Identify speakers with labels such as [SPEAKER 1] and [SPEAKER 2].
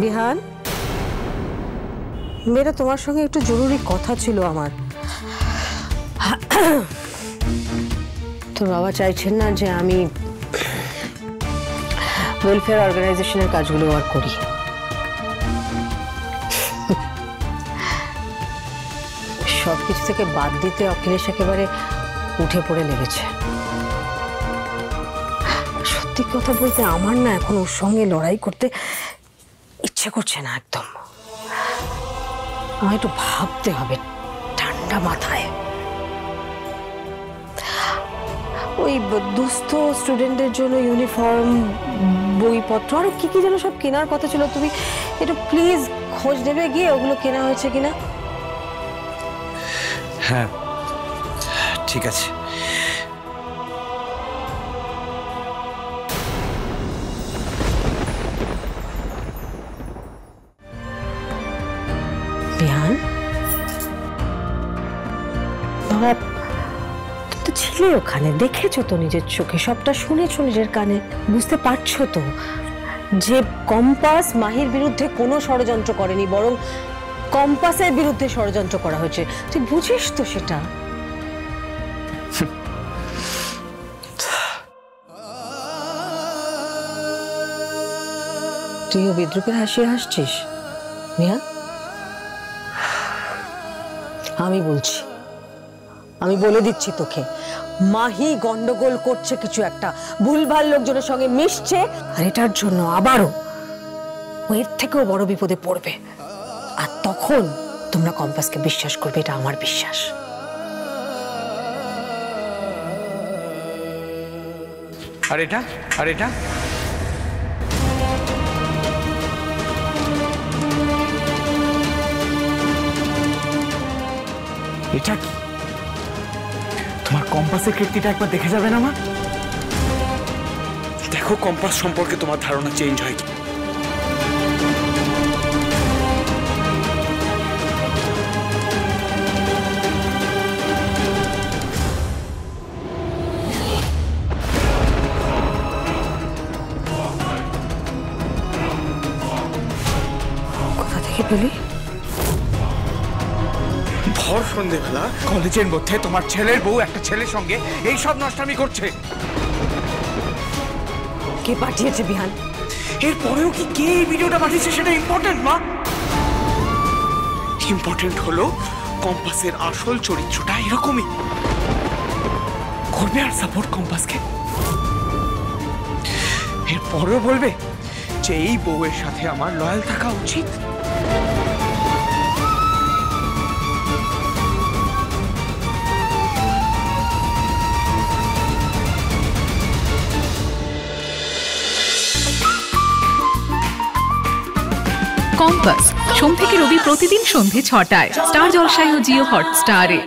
[SPEAKER 1] বিহান, মেয়েরা তোমার সঙ্গে একটু জরুরি কথা ছিল আমার। তোর বাবা চাইছেন না যে আমি ওয়েলফেয়ার অর্গানাইজেশনের কাজগুলো আর করি। সবকিছু থেকে বাদ দিতে অখিলেশ একেবারে উঠে পড়ে লেগেছে। সত্যি কথা বলতে আমার না এখন ওর সঙ্গে লড়াই করতে ইচ্ছে করছে না একদম। আমায় একটু ভাবতে হবে ঠান্ডা মাথায়। ওই দুস্থ স্টুডেন্টদের জন্য ইউনিফর্ম, বইপত্র আরো কি কি যেন সব কেনার কথা ছিল। তুমি একটু প্লিজ খোঁজ নেবে গিয়ে ওগুলো কেনা হয়েছে কিনা।
[SPEAKER 2] হ্যাঁ ঠিক আছে।
[SPEAKER 1] বিহান, বাবা তো ছিলে ওখানে, দেখেছো তো নিজের চোখে, সবটা শুনেছো নিজের কানে, বুঝতে পারছো তো যে কম্পাস মাহির বিরুদ্ধে কোনো ষড়যন্ত্র করেনি, বরং কম্পাসের বিরুদ্ধে ষড়যন্ত্র করা হয়েছে। তুই বুঝিস তো সেটা? তুইও বিদ্রুপের হাসি হাসছিস মিয়া? আমি বলছি, আমি বলে দিচ্ছি তোকে, মাহি গন্ডগোল করছে কিছু একটা, ভুলভাল লোকজনের সঙ্গে মিশছে, আর এটার জন্য আবারও এর থেকেও বড় বিপদে পড়বে। আর তখন তোমরা কম্পাসকে বিশ্বাস করবে, এটা আমার বিশ্বাস।
[SPEAKER 2] আর এটা এটা কি? তোমার কম্পাসের কীর্তিটা একবার দেখে যাবে না মা? দেখো কম্পাস সম্পর্কে তোমার ধারণা চেঞ্জ হয় কি।
[SPEAKER 1] কোথা থেকে পেলি?
[SPEAKER 2] ভর সন্ধ্যেবেলা কলেজের মধ্যে তোমার ছেলের বউ একটা ছেলের সঙ্গে এই সব নষ্টামি করছে।
[SPEAKER 1] কে পাঠিয়েছে বিহান?
[SPEAKER 2] এরপরেও কি কে এই ভিডিওটা পাঠিয়েছে সেটা ইম্পর্টেন্ট মা? ইম্পর্টেন্ট হলো কম্পাসের আসল চরিত্রটা এরকমই করবে আর সাপোর্ট কম্পাসকে। এরপরেও বলবে যে এই বউয়ের সাথে আমার লয়াল থাকা উচিত।
[SPEAKER 3] কম্পাস সোম থেকে রবি প্রতিদিন সন্ধ্যে ৬টায় স্টার জলসায় ও জিও হটস্টারে।